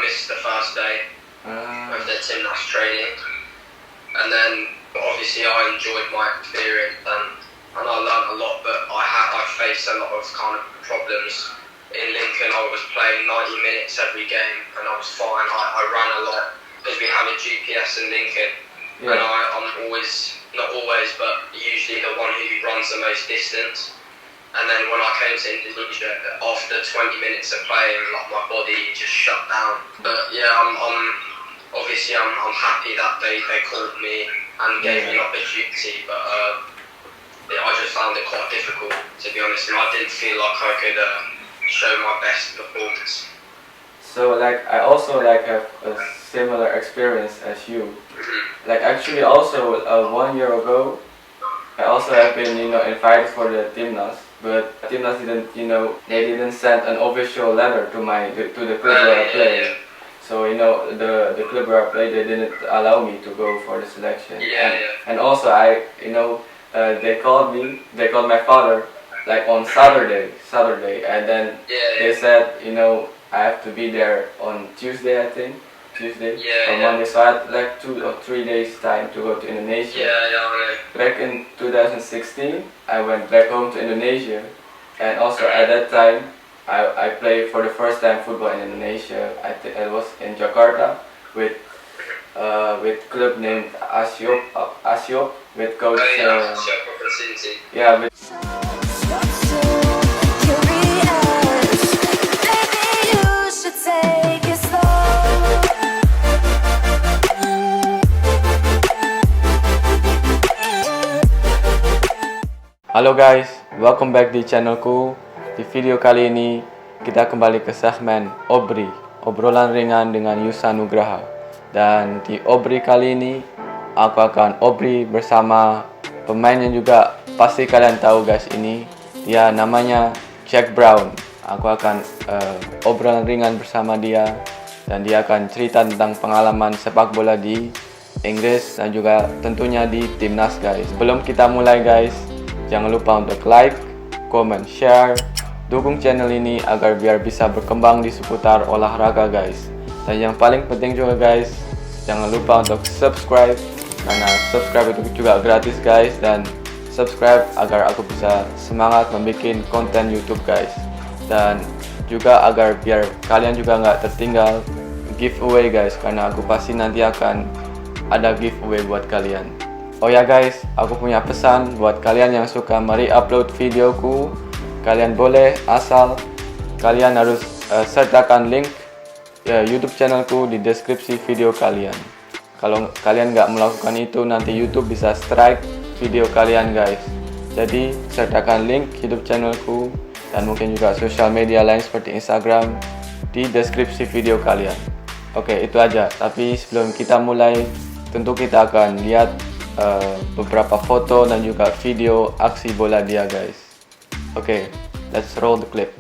missed the first day of the Timnas training, and then obviously I enjoyed my experience and I learned a lot, but I faced a lot of kind of problems. In Lincoln, I was playing 90 minutes every game, and I was fine. I ran a lot because we have a GPS in Lincoln, and I'm always, not always, but usually the one who runs the most distance. And then when I came to Indonesia, after 20 minutes of playing, like my body just shut down. But yeah, I'm happy that they called me and gave me an opportunity, but yeah, I just found it quite difficult, to be honest, and I didn't feel like I could show my best performance. So like I also like have a similar experience as you. Like actually also 1 year ago, I also have been invited for the Timnas, but Timnas didn't they didn't send an official letter to the club where I play. Yeah. So the club where I play, they didn't allow me to go for the selection. And also they called my father like on Saturday, and then they said I have to be there on Tuesday, I think. Or Monday, so I had like 2 or 3 days time to go to Indonesia. Back in 2016, I went back home to Indonesia, and also at that time I played for the first time football in Indonesia. I was in Jakarta with club named Asiop with coach. With Halo guys, welcome back di channelku. Di video kali ini kita kembali ke segmen OBRI, obrolan ringan dengan Yussa Nugraha. Dan di OBRI kali ini aku akan OBRI bersama pemain yang juga pasti kalian tahu guys, ini dia namanya Jack Brown. Aku akan obrolan ringan bersama dia, dan dia akan cerita tentang pengalaman sepak bola di Inggris dan juga tentunya di Timnas guys. Sebelum kita mulai guys, jangan lupa untuk like, comment, share, dukung channel ini agar biar bisa berkembang di seputar olahraga guys. Dan yang paling penting juga guys, jangan lupa untuk subscribe, karena subscribe itu juga gratis guys, dan subscribe agar aku bisa semangat membuat konten YouTube guys. Dan juga agar biar kalian juga nggak tertinggal giveaway guys, karena aku pasti nanti akan ada giveaway buat kalian. Oh ya guys, aku punya pesan buat kalian yang suka upload videoku. Kalian boleh, asal kalian harus sertakan link YouTube channelku di deskripsi video kalian. Kalau kalian nggak melakukan itu, nanti YouTube bisa strike video kalian guys. Jadi sertakan link YouTube channelku dan mungkin juga sosial media lain seperti Instagram di deskripsi video kalian. Oke, itu aja. Tapi sebelum kita mulai, tentu kita akan lihat beberapa foto dan juga video aksi bola dia guys. Oke, let's roll the clip.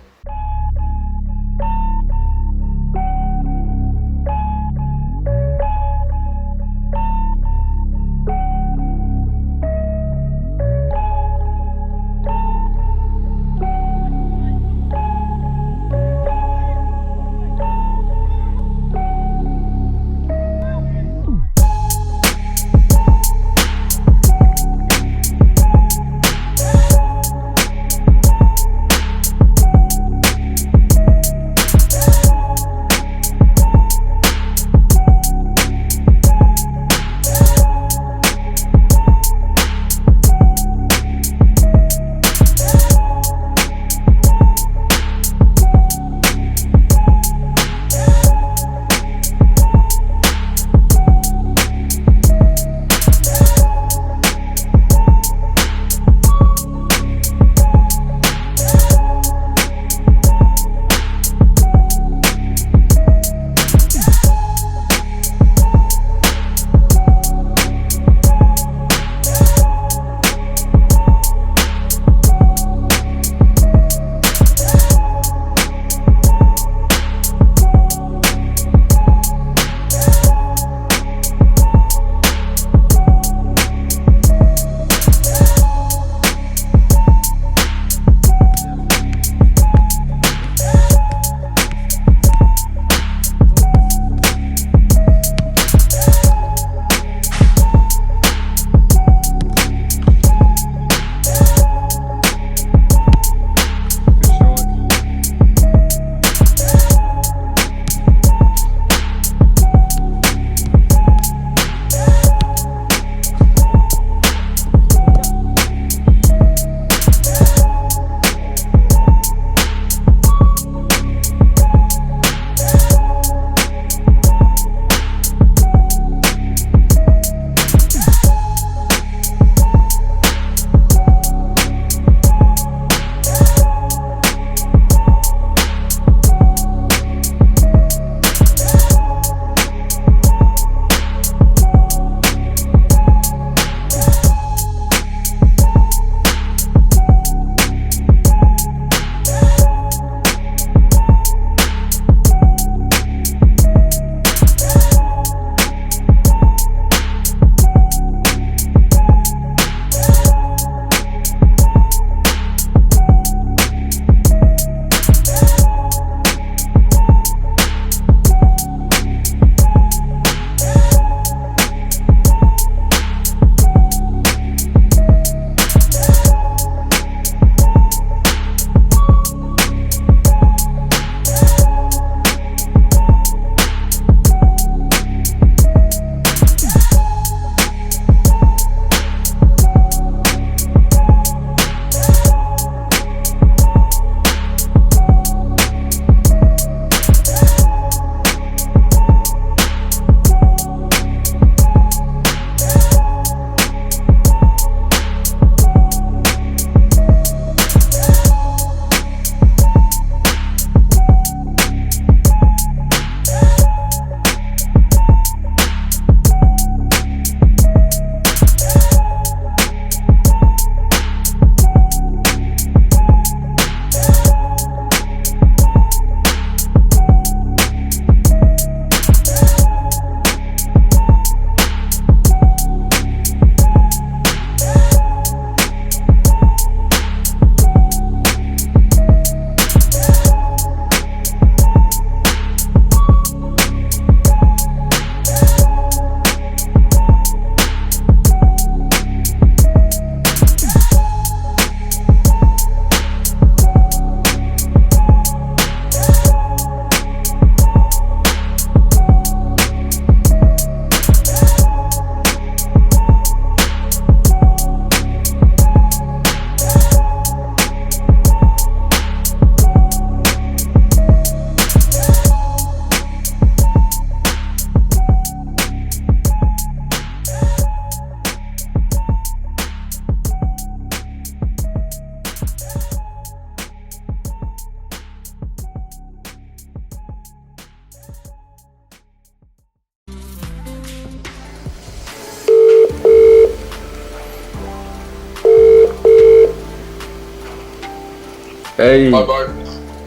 Hey. Hi, bro.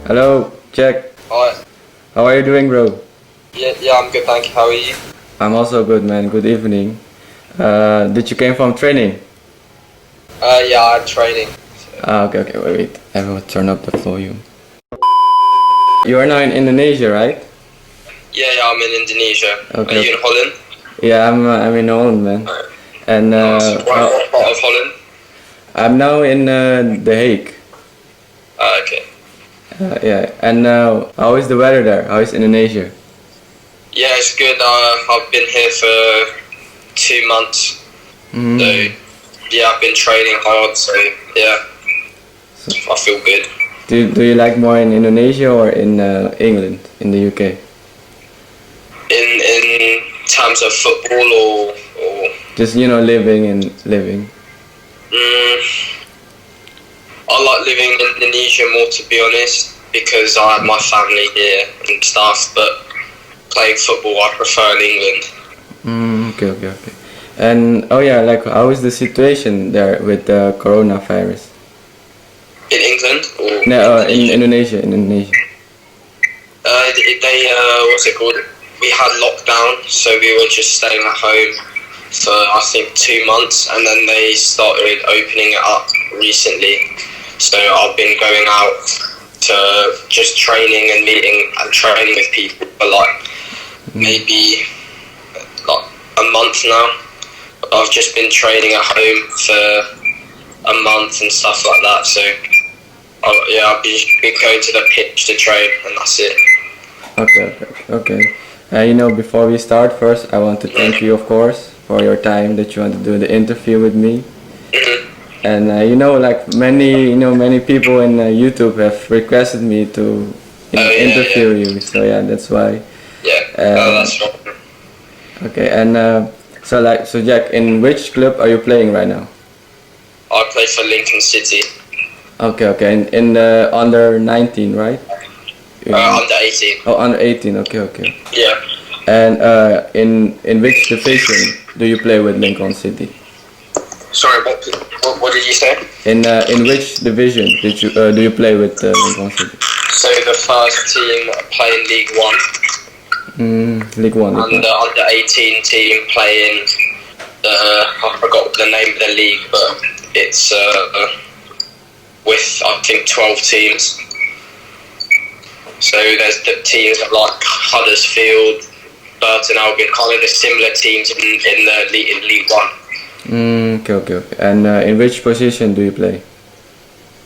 Hello, Jack. Hi. How are you doing, bro? Yeah, I'm good, thank you. How are you? I'm also good, man. Good evening. Did you came from training? Yeah, I'm training. Okay, wait. I will turn up the volume. You are now in Indonesia, right? Yeah, I'm in Indonesia. Okay. Are you in Holland? Yeah, I'm in Holland, man. And What part of Holland? I'm now in The Hague. Okay. Yeah. And how is the weather there? How is Indonesia? Yeah, it's good. I've been here for 2 months. Mm. So, yeah, I've been training hard, so yeah, I feel good. Do you like more in Indonesia or in England, in the UK? In terms of football or Just living. I like living in Indonesia more, to be honest, because I have my family here and stuff, but playing football I prefer in England. Okay. And oh yeah, like how is the situation there with the coronavirus? In England or No, in Indonesia. they what's it called? We had lockdown, so we were just staying at home for I think 2 months, and then they started opening it up recently. So I've been going out to just training and meeting and training with people for like maybe like a month now. I've just been training at home for a month and stuff like that. So I've been going to the pitch to train, and that's it. Okay. Before we start, first I want to thank you, of course, for your time that you want to do the interview with me. And like many people in YouTube have requested me to interview you. So yeah, that's why. Yeah, that's right. Okay, and so Jack, in which club are you playing right now? I play for Lincoln City. Okay, in the under 19, right? Under 18. Oh, under 18. Okay. Yeah. And in which division do you play with Lincoln City? Sorry, what did you say? In which division do you play with Lincoln City? So the first team play in League One. League One. And the under 18 team play in I forgot the name of the league, but it's with I think 12 teams. So there's the teams like Huddersfield, Burton Albion, kind of the similar teams in League One. Okay. And in which position do you play?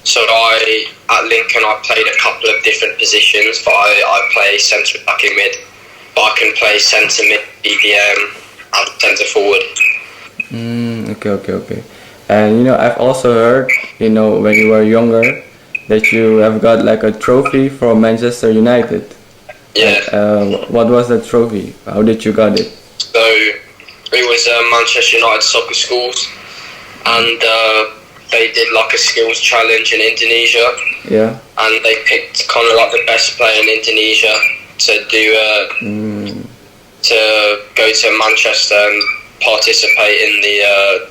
So at Lincoln I played a couple of different positions, but I play centre back in mid. But I can play centre mid, BBM, and centre forward. Okay. And I've also heard, when you were younger, that you have got like a trophy from Manchester United. Yeah. What was that trophy? How did you got it? So it was Manchester United soccer schools, and they did like a skills challenge in Indonesia. Yeah. And they picked kind of like the best player in Indonesia to do to go to Manchester and participate in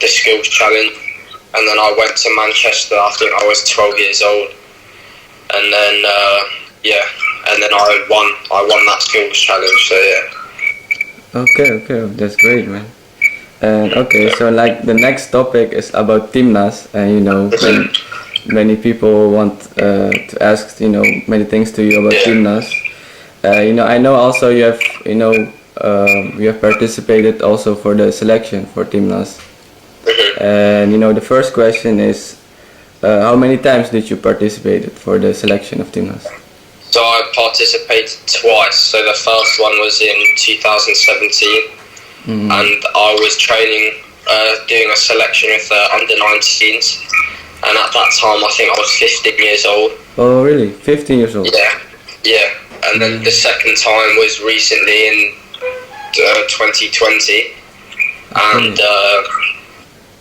the skills challenge. And then I went to Manchester. I think I was 12 years old, and then and then I won that skills challenge. So yeah. Okay, that's great, man. And so like the next topic is about Timnas, and many people want to ask many things to you about Timnas. I know also you have you have participated also for the selection for Timnas. And the first question is, how many times did you participate for the selection of Timnas? So I participated twice. So the first one was in 2017, and I was training, doing a selection with under 19s, and at that time I think I was 15 years old. Oh really? 15 years old? Yeah. And then the second time was recently in 2020, and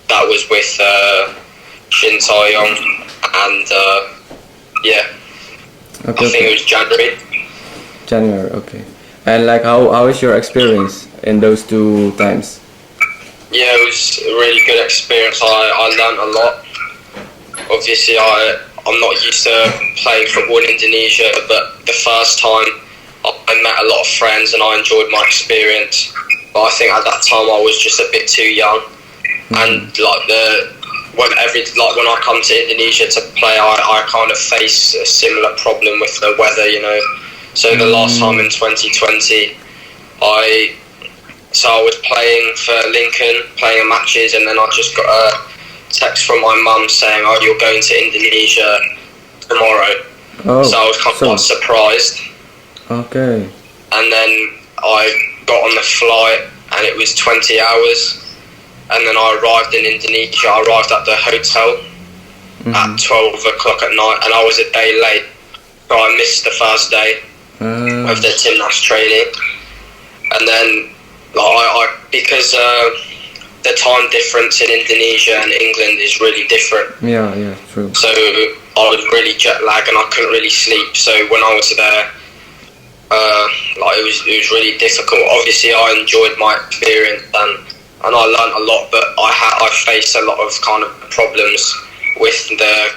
that was with Shin Tae-yong, and I think it was January. Okay. And like how is your experience in those 2 times? Yeah, it was a really good experience. I learned a lot. Obviously I I'm not used to playing football in Indonesia, but the first time I met a lot of friends and I enjoyed my experience. But I think at that time I was just a bit too young, and when I come to Indonesia to play, I kind of face a similar problem with the weather, you know. So the last time in 2020, I was playing for Lincoln, playing matches, and then I just got a text from my mum saying, "Oh, you're going to Indonesia tomorrow." Oh, so I was kind of surprised. Okay. And then I got on the flight, and it was 20 hours. And then I arrived in Indonesia. I arrived at the hotel at 12 o'clock at night, and I was a day late. So I missed the first day of the Timnas training. And then, because the time difference in Indonesia and England is really different. Yeah, true. So I was really jet lagged and I couldn't really sleep. So when I was there, it was really difficult. Obviously, I enjoyed my experience and I learned a lot, but I faced a lot of kind of problems with the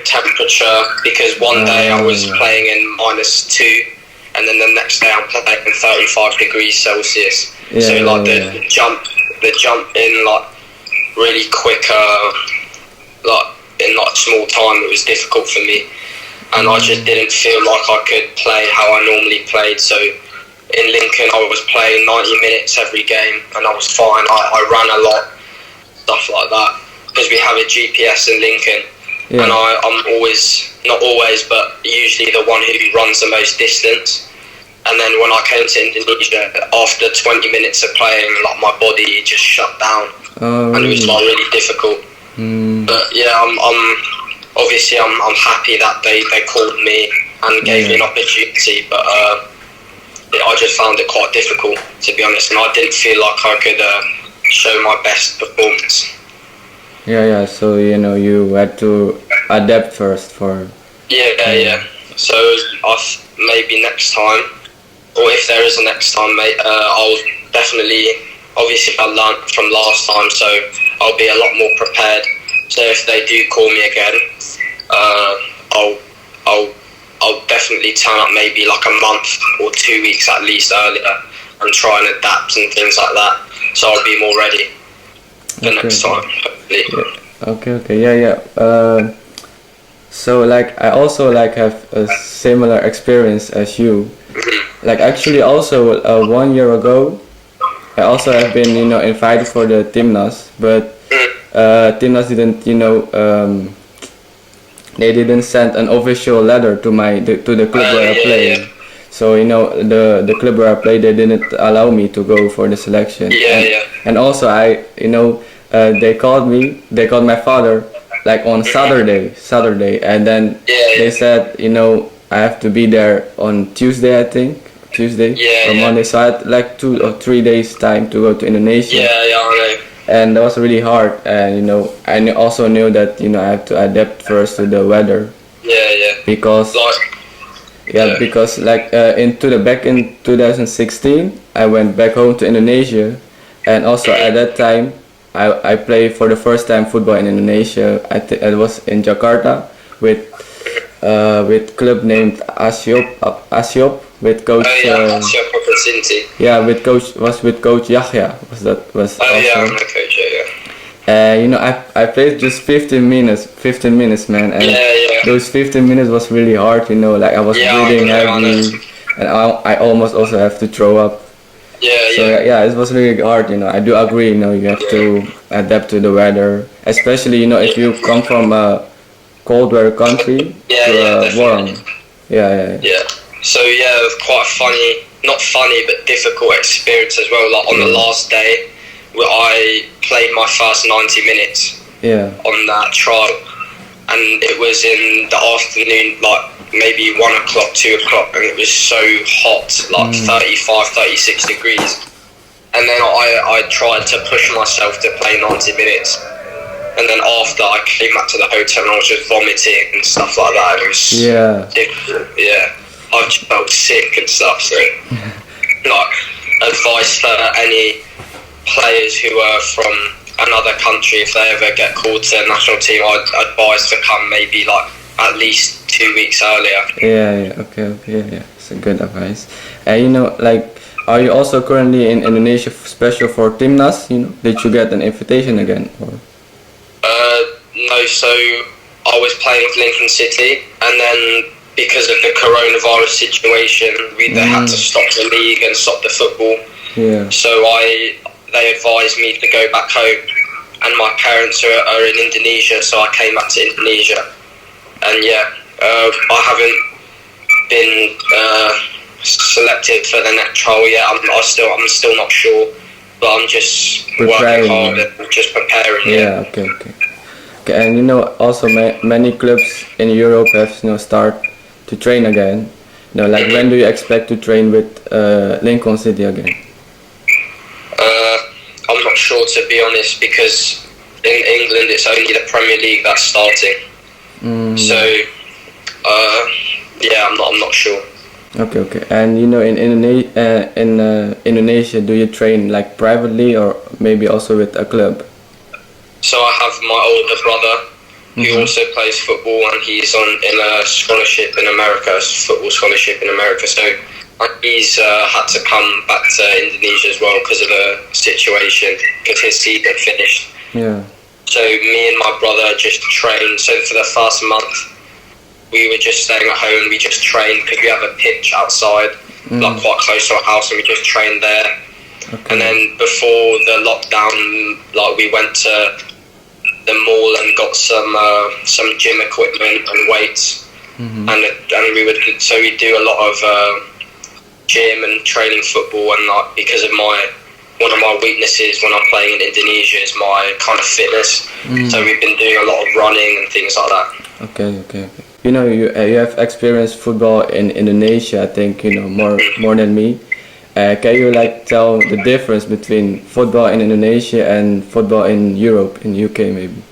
temperature, because one day I was playing in -2, and then the next day I'm playing in 35 degrees Celsius. The jump in really quick, in small time, it was difficult for me, and I just didn't feel like I could play how I normally played. So in Lincoln, I was playing 90 minutes every game, and I was fine. I ran a lot, stuff like that, because we have a GPS in Lincoln, and I'm always, not always, but usually the one who runs the most distance. And then when I came to Indonesia, after 20 minutes of playing, my body just shut down, and it was really difficult. But yeah, I'm happy that they called me and gave me an opportunity, but I just found it quite difficult, to be honest, and I didn't feel like I could show my best performance. Yeah. So you had to adapt first for. Yeah. So maybe next time, or if there is a next time, mate, I'll definitely. Obviously, I learned from last time, so I'll be a lot more prepared. So if they do call me again, I'll definitely turn up maybe like a month or 2 weeks at least earlier and try and adapt and things like that. So I'll be more ready the next time, hopefully. Yeah. So I also have a similar experience as you. Actually also 1 year ago, I also have been invited for the Timnas, but Timnas didn't they didn't send an official letter to the club where I play. Yeah. So the club where I play, they didn't allow me to go for the selection. And also they called my father on Saturday, and then they said I have to be there on Tuesday, I think. Or Monday. So I had 2 or 3 days time to go to Indonesia. I know. And that was really hard, and I also knew that I have to adapt first to the weather. Because back in 2016, I went back home to Indonesia, and also at that time I played for the first time football in Indonesia. I was in Jakarta with club named Asiop with coach. With coach Yahya. I know coach, I played just 15 minutes, man, and those 15 minutes was really hard. I was breathing heavy, and I almost also have to throw up. It was really hard. I do agree. You have to adapt to the weather, especially if you come from a cold weather country to a warm. So quite not funny, but difficult experience as well. On the last day, where I played my first 90 minutes on that trial, and it was in the afternoon, maybe 1 o'clock, 2 o'clock, and it was so hot, 35, 36 degrees. And then I tried to push myself to play 90 minutes. And then after, I came back to the hotel and I was just vomiting and stuff like that. It was difficult, I just felt sick and stuff. So, advice for any players who are from another country, if they ever get called to the national team, I'd advise to come maybe at least 2 weeks earlier. Yeah. Okay. Yeah. It's a good advice. And like, are you also currently in Indonesia special for Timnas? Did you get an invitation again? Or? No. So I was playing with Lincoln City, and then because of the coronavirus situation, they had to stop the league and stop the football. Yeah. So they advised me to go back home, and my parents are in Indonesia, so I came back to Indonesia. And I haven't been selected for the next trial yet. I'm still not sure, but I'm just working hard and just preparing. Yeah. Okay. And also many clubs in Europe have start to train again. Like when do you expect to train with Lincoln City again? I'm not sure, to be honest, because in England it's only the Premier League that's starting. So I'm not sure. Okay. And in Indonesia, do you train like privately or maybe also with a club? So I have my older brother who also plays football, and he's in a scholarship in America, football scholarship in America. So he's had to come back to Indonesia as well because of the situation, because his season finished. Yeah. So me and my brother just trained. So for the first month, we were just staying at home. We just trained because we have a pitch outside, like quite close to our house, and we just trained there. Okay. And then before the lockdown, like we went to the mall and got some gym equipment and weights, and we do a lot of gym and training football, and like because of one of my weaknesses when I'm playing in Indonesia is my kind of fitness. So we've been doing a lot of running and things like that. Okay. You have experienced football in Indonesia, I think more than me. Can you tell the difference between football in Indonesia and football in Europe, in UK maybe?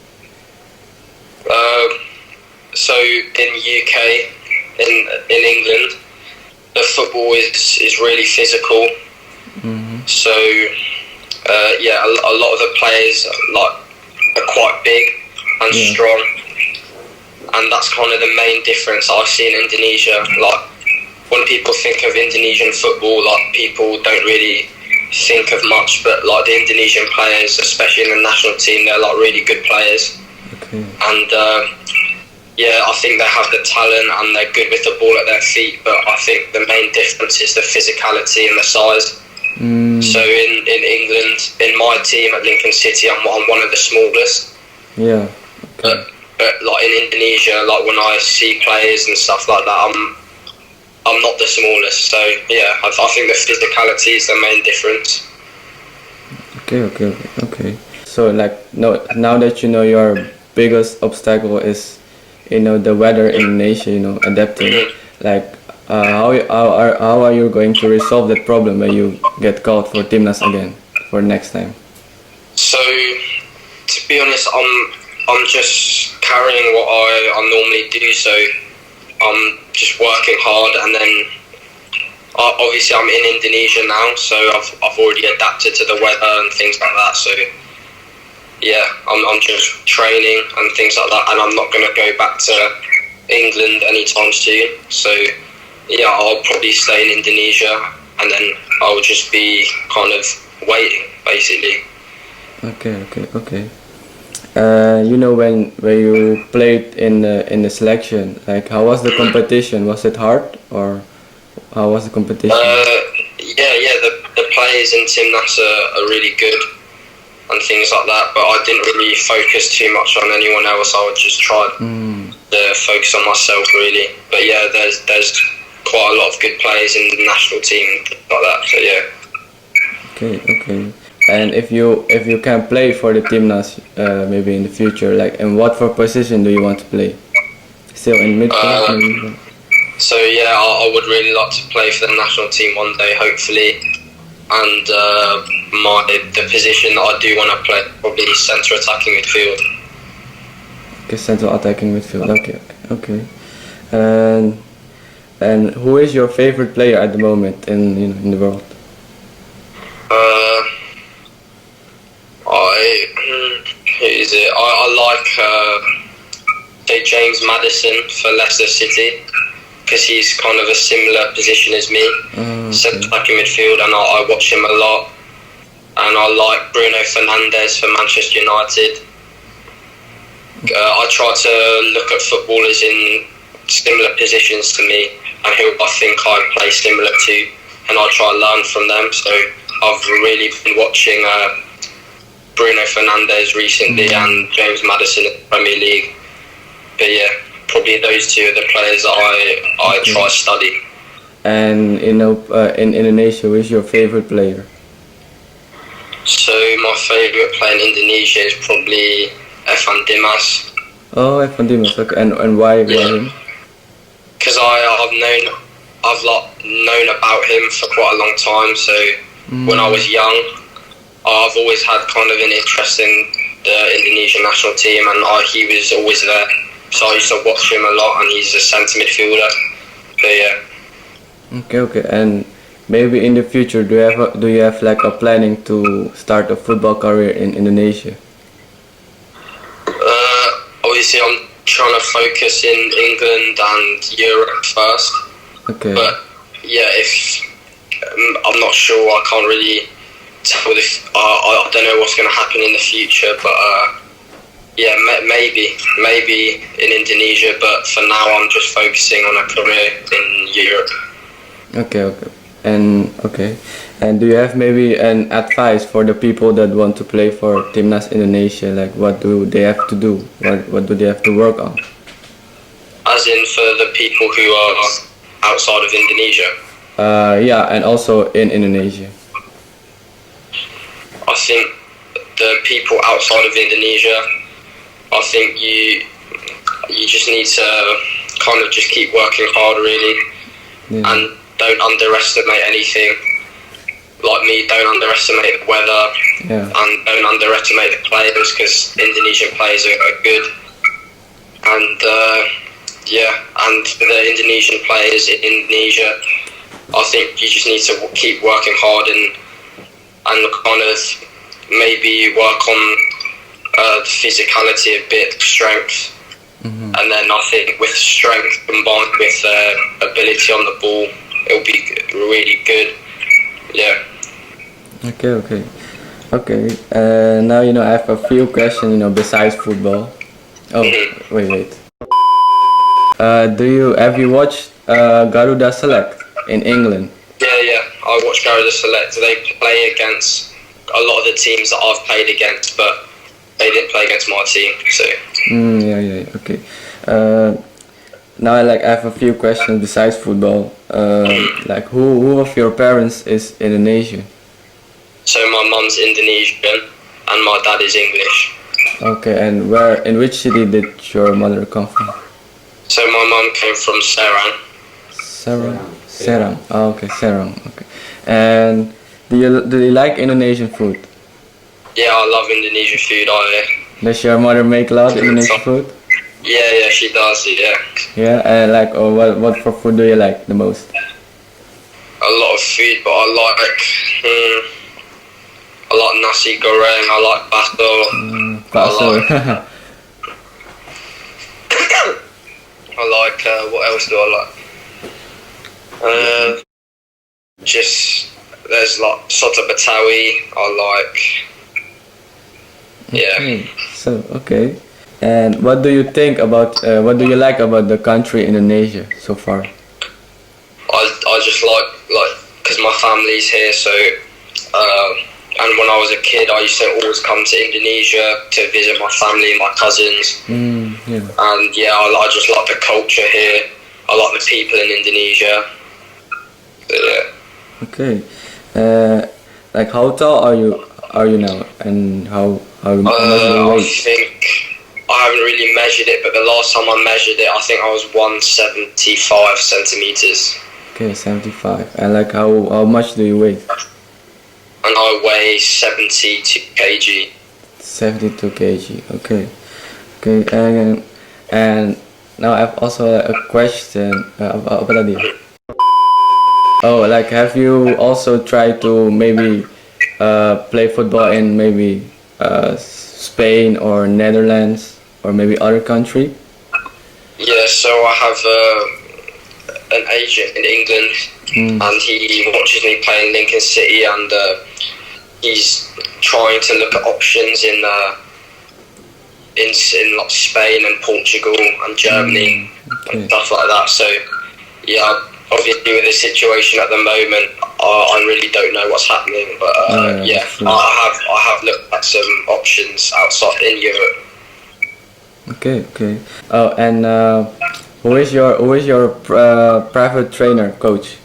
So in UK, in England, the football is really physical. So a lot of the players are quite big and strong, and that's kind of the main difference I see in Indonesia. Like, when people think of Indonesian football, people don't really think of much, but the Indonesian players, especially in the national team, they're really good players. Okay. And I think they have the talent and they're good with the ball at their feet, but I think the main difference is the physicality and the size. So in England, in my team at Lincoln City, I'm one of the smallest. Yeah. Okay. But in Indonesia, when I see players and stuff like that, I'm not the smallest, so I think the physicality is the main difference. Okay. So now that your biggest obstacle is the weather in Indonesia, adapting. How are you going to resolve that problem when you get called for Timnas again for next time? So to be honest, I'm just carrying what I normally do. So I'm just working hard, and then obviously I'm in Indonesia now, so I've already adapted to the weather and things like that. So I'm just training and things like that, and I'm not going to go back to England anytime soon. So I'll probably stay in Indonesia, and then I'll just be kind of waiting, basically. Okay. When you played in the selection, how was the competition? Was it hard, or how was the competition? The players in Timnas are really good and things like that, but I didn't really focus too much on anyone else. I would just try to focus on myself, really. But there's quite a lot of good players in the national team and things like that. So Okay. And if you can play for the Timnas, maybe in the future, in what for position do you want to play? Still in midfield, maybe? So I would really like to play for the national team one day, hopefully. And the position that I do want to play probably centre attacking midfield. Okay, central attacking midfield. Okay. And who is your favorite player at the moment in the world? Who is it? I like also James Maddison for Leicester City, because he's kind of a similar position as me, centre back in midfield, and I watch him a lot. And I like Bruno Fernandes for Manchester United. I try to look at footballers in similar positions to me and who I think I play similar to, and I try to learn from them. So I've really been watching Bruno Fernandes recently and James Maddison in the Premier League. But yeah, probably those two are the players I try to study. And in Indonesia, who is your favorite player? So my favourite player in Indonesia is probably Evan Dimas. Oh, Evan Dimas. Okay, and why him? Because I've known about him for quite a long time. So when I was young, I've always had kind of an interest in the Indonesian national team, and he was always there. So I used to watch him a lot, and he's a centre midfielder. So yeah. Okay. And maybe in the future, do you have like a planning to start a football career in Indonesia? Obviously, I'm trying to focus in England and Europe first. Okay. But yeah, if I'm not sure, I can't really tell if I don't know what's going to happen in the future. But yeah, maybe in Indonesia. But for now, I'm just focusing on a career in Europe. Okay. And do you have maybe an advice for the people that want to play for Timnas Indonesia? Like, what do they have to do? What do they have to work on? As in for the people who are outside of Indonesia? Yeah, and also in Indonesia. I think the people outside of Indonesia, I think you just need to kind of just keep working hard, really, and don't underestimate anything. Like me, don't underestimate the weather, and don't underestimate the players, because Indonesian players are good. And and the Indonesian players in Indonesia, I think you just need to keep working hard and kind of maybe work on the physicality a bit, strength. And then I think with strength combined with ability on the ball, it'll be really good. Yeah. Okay. Now I have a few questions. Besides football. Oh, wait. Have you watched Garuda Select in England? Yeah. I watch Garuda Select. They play against a lot of the teams that I've played against, but they didn't play against my team. So. Yeah. Okay. Now I have a few questions besides football. Like who of your parents is Indonesian? So my mum's Indonesian and my dad is English. Okay, and in which city did your mother come from? So my mum came from Serang. Serang. Oh, okay, Serang. Okay. And do you like Indonesian food? Yeah, I love Indonesian food. Does your mother make a lot of Indonesian food? Yeah, she does. Yeah. Yeah, and what for food do you like the most? A lot of food, but I like nasi goreng. I like bakso. Bakso. I like what else do I like? There's like soto betawi. I like. Yeah. Okay. And what do you think about? What do you like about the country Indonesia so far? I just like because my family's here, so and when I was a kid, I used to always come to Indonesia to visit my family, my cousins, and I just like the culture here. I like the people in Indonesia. So, yeah. Okay. Like how tall are you now, and how much do you weigh? I think I haven't really measured it, but the last time I measured it, I think I was 175 centimeters. Okay, 75. And like how much do you weigh? And I weigh 72 kg. 72 kg. Okay. And now I have also a question. Apa tadi? Oh, like have you also tried to maybe play football in maybe Spain or Netherlands or maybe other country? Yeah, so I have an agent in England, and he watches me play in Lincoln City, and he's trying to look at options in like Spain and Portugal and Germany and stuff like that. So yeah, obviously with the situation at the moment, I really don't know what's happening. But I have looked at some options outside in Europe. Okay. Oh, and who is your private trainer, coach?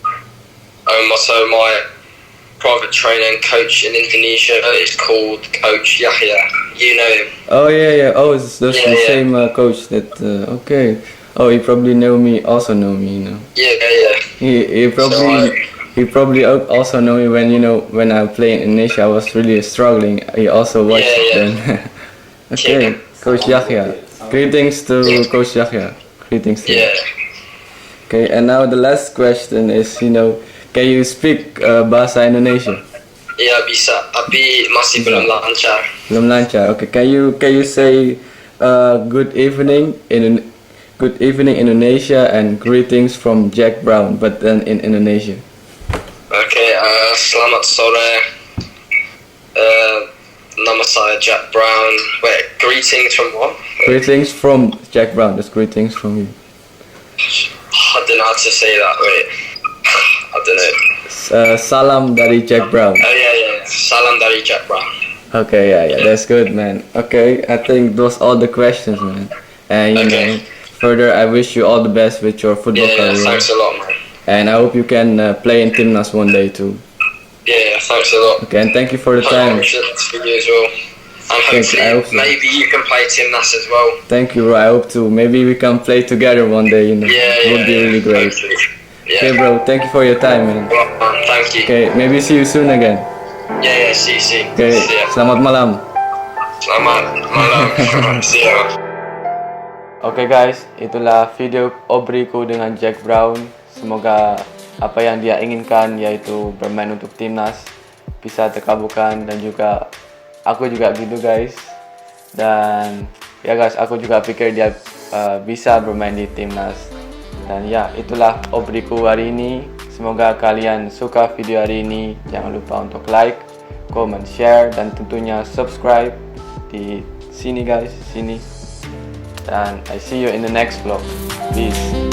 So my private trainer and coach in Indonesia is called Coach Yahya. You know him? Oh yeah. Oh, it's the same coach that. Okay. Oh, he probably also know me, you know. Yeah. He probably also know me when I play in Indonesia. I was really struggling. He also watched then. Okay, Coach Yahya. Greetings to Coach Yahya. Greetings to you. Okay, and now the last question is, can you speak bahasa Indonesia? Ya bisa, tapi masih belum lancar. Belum lancar. Okay, can you say good evening Indonesia and greetings from Jack Brown, but then in Indonesia? Okay, selamat sore. Nama saya Jack Brown. Wait, greetings from what? Greetings from Jack Brown. That's greetings from you. I don't know how to say that. Wait, I don't know. Salam dari Jack Brown. Oh yeah. Salam dari Jack Brown. Okay, yeah. That's good, man. Okay, I think those all the questions, man. And further, I wish you all the best with your football career. Yeah, thanks a lot, man. And I hope you can play in Timnas one day too. Yeah, thanks a lot. Okay, and thank you for the time. For you as well. And hopefully, maybe you can play Timnas as well. Thank you, bro. I hope to. Maybe we can play together one day. It would be really great. Yeah. Okay, bro. Thank you for your time, man. Thank you. Okay, maybe see you soon again. Yeah. See you. Okay. Selamat malam. Selamat malam. See you. Oke guys, itulah video OBRI ku dengan Jack Brown. Semoga apa yang dia inginkan, yaitu bermain untuk timnas, bisa terkabulkan, dan juga aku juga gitu guys. Dan ya guys, aku juga pikir dia bisa bermain di timnas. Dan ya, itulah OBRI ku hari ini. Semoga kalian suka video hari ini. Jangan lupa untuk like, comment, share, dan tentunya subscribe di sini guys, sini. And I see you in the next vlog. Peace.